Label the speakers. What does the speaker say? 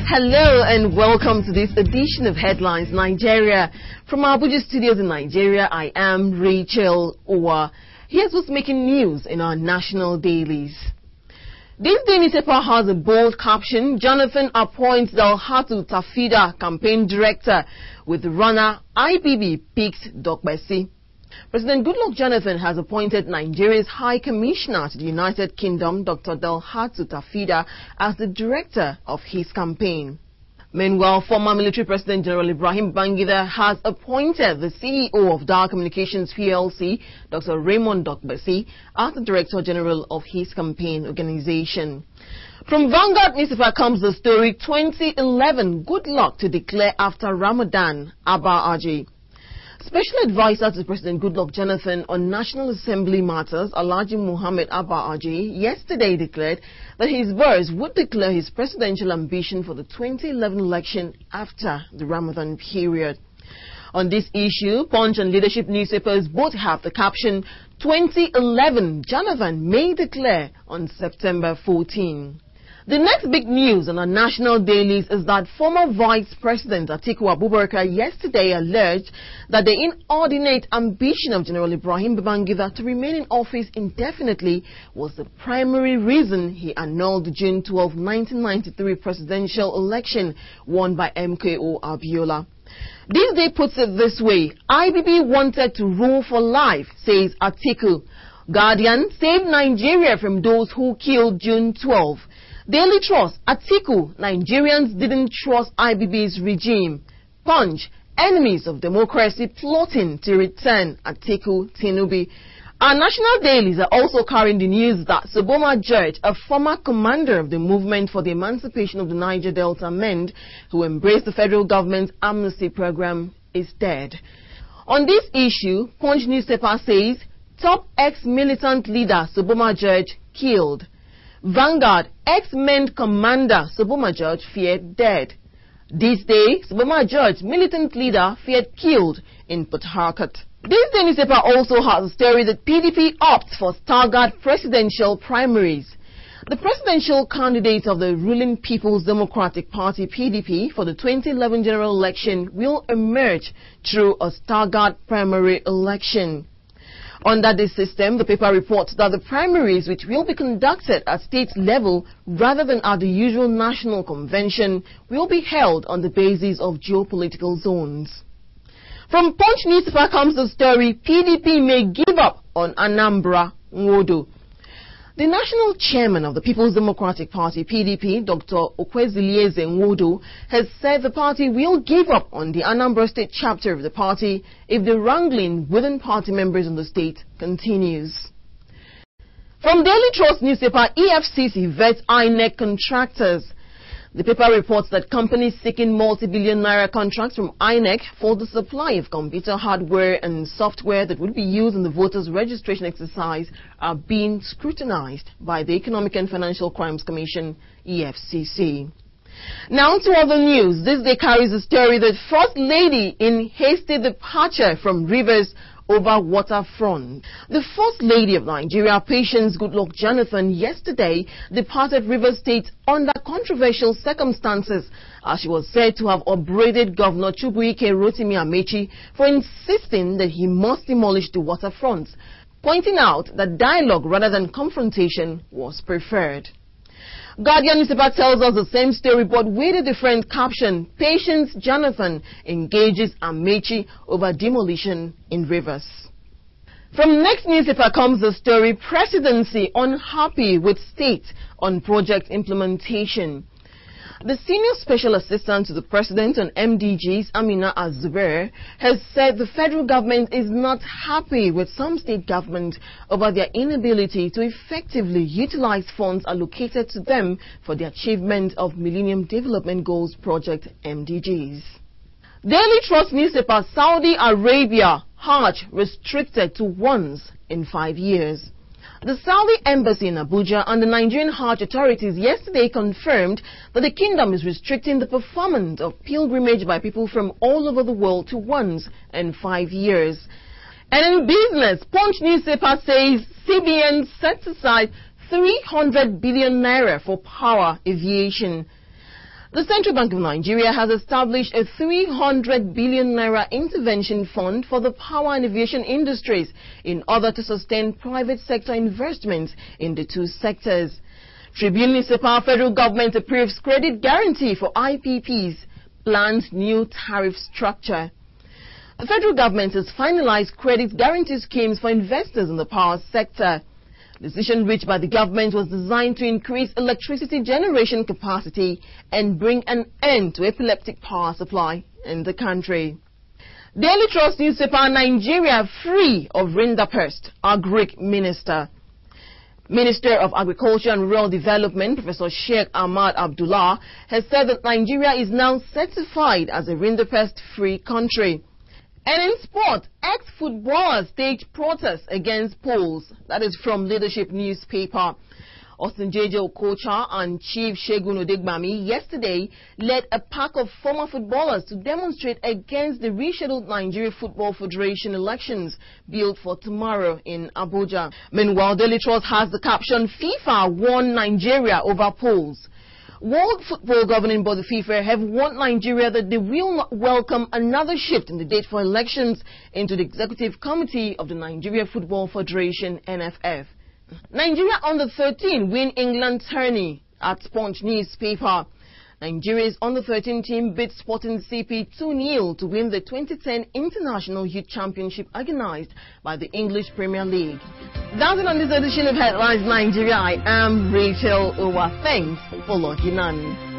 Speaker 1: Hello and welcome to this edition of Headlines Nigeria. From our Abuja studios in Nigeria, I am Rachel Owa. Here's what's making news in our national dailies. This daily paper has a bold caption: Jonathan appoints Tafida campaign director, with runner IBB picks Dokpesi. President Goodluck Jonathan has appointed Nigeria's High Commissioner to the United Kingdom, Dr. Tafida, as the director of his campaign. Meanwhile, former military President General Ibrahim Babangida has appointed the CEO of Dar Communications PLC, Dr. Raymond Dokpesi, as the Director General of his campaign organization. From Vanguard newspaper comes the story 2011 good luck to declare after Ramadan, Amaechi. Special advisor to President Goodluck Jonathan on National Assembly matters, Alhaji Muhammad Amaechi, yesterday declared that his boss would declare his presidential ambition for the 2011 election after the Ramadan period. On this issue, Punch and Leadership newspapers both have the caption, 2011 Jonathan may declare on September 14. The next big news on our national dailies is that former Vice President Atiku Abubakar yesterday alleged that the inordinate ambition of General Ibrahim Babangida to remain in office indefinitely was the primary reason he annulled the June 12, 1993 presidential election won by MKO Abiola. This day puts it this way: IBB wanted to rule for life, says Atiku. Guardian saved Nigeria from those who killed June 12. Daily Trust, Atiku, Nigerians didn't trust IBB's regime. Punch, enemies of democracy plotting to return Atiku Tinubu. Our national dailies are also carrying the news that Soboma George, a former commander of the movement for the emancipation of the Niger Delta men who embraced the federal government's amnesty program, is dead. On this issue, Punch newspaper says, top ex-militant leader Soboma George killed. Vanguard, ex-men commander Soboma George feared dead. This day, Soboma George, militant leader, feared killed in Port Harcourt. This day newspaper also has a story that PDP opts for staggered presidential primaries. The presidential candidate of the ruling People's Democratic Party PDP for the 2011 general election will emerge through a staggered primary election. Under this system, the paper reports that the primaries, which will be conducted at state level rather than at the usual national convention, will be held on the basis of geopolitical zones. From Punch newspaper comes the story, PDP may give up on Anambra Nwodo. The national chairman of the People's Democratic Party, PDP, Dr. Okwezilieze Nwodo, has said the party will give up on the Anambra State chapter of the party if the wrangling within party members in the state continues. From Daily Trust newspaper, EFCC vets INEC contractors. The paper reports that companies seeking multi-billion naira contracts from INEC for the supply of computer hardware and software that would be used in the voters' registration exercise are being scrutinized by the Economic and Financial Crimes Commission, EFCC. Now to other news. This day carries a story that First Lady in hasty departure from Rivers over waterfront. The First Lady of Nigeria, Patience Goodluck Jonathan, yesterday departed Rivers State under controversial circumstances, as she was said to have upbraided Governor Chukwuike Rotimi Amaechi for insisting that he must demolish the waterfront, pointing out that dialogue rather than confrontation was preferred. Guardian newspaper tells us the same story but with a different caption. Patience Jonathan engages Amaechi over demolition in Rivers. From next newspaper comes the story, Presidency unhappy with state on project implementation. The Senior Special Assistant to the President on MDGs, Amina Azubair, has said the federal government is not happy with some state governments over their inability to effectively utilize funds allocated to them for the achievement of Millennium Development Goals Project MDGs. Daily Trust newspaper, Saudi Arabia, Hajj restricted to once in 5 years. The Saudi Embassy in Abuja and the Nigerian Hajj authorities yesterday confirmed that the kingdom is restricting the performance of pilgrimage by people from all over the world to once in 5 years. And in business, Punch newspaper says CBN sets aside 300 billion naira for power aviation. The Central Bank of Nigeria has established a 300 billion naira intervention fund for the power and aviation industries in order to sustain private sector investments in the two sectors. Tribune newspaper: Federal government approves credit guarantee for IPPs, plans new tariff structure. The federal government has finalized credit guarantee schemes for investors in the power sector. The decision reached by the government was designed to increase electricity generation capacity and bring an end to epileptic power supply in the country. Daily Trust newspaper: Nigeria free of rinderpest, Agric Minister. Minister of Agriculture and Rural Development, Professor Sheikh Ahmad Abdullah, has said that Nigeria is now certified as a rinderpest-free country. And in sport, ex-footballers staged protests against polls. That is from Leadership newspaper. Austin J.J. Okocha and Chief Segun Odegbami yesterday led a pack of former footballers to demonstrate against the rescheduled Nigeria Football Federation elections billed for tomorrow in Abuja. Meanwhile, Daily Trust has the caption: FIFA won Nigeria over polls. World Football Governing Body FIFA have warned Nigeria that they will not welcome another shift in the date for elections into the Executive Committee of the Nigeria Football Federation, NFF. Nigeria under-13 win England tourney at Punch newspaper. Nigeria's under-13 team beat Sporting CP 2-0 to win the 2010 International Youth Championship organized by the English Premier League. That's it on this edition of Headlines Nigeria. I am Rachel Owa. Thanks for logging on.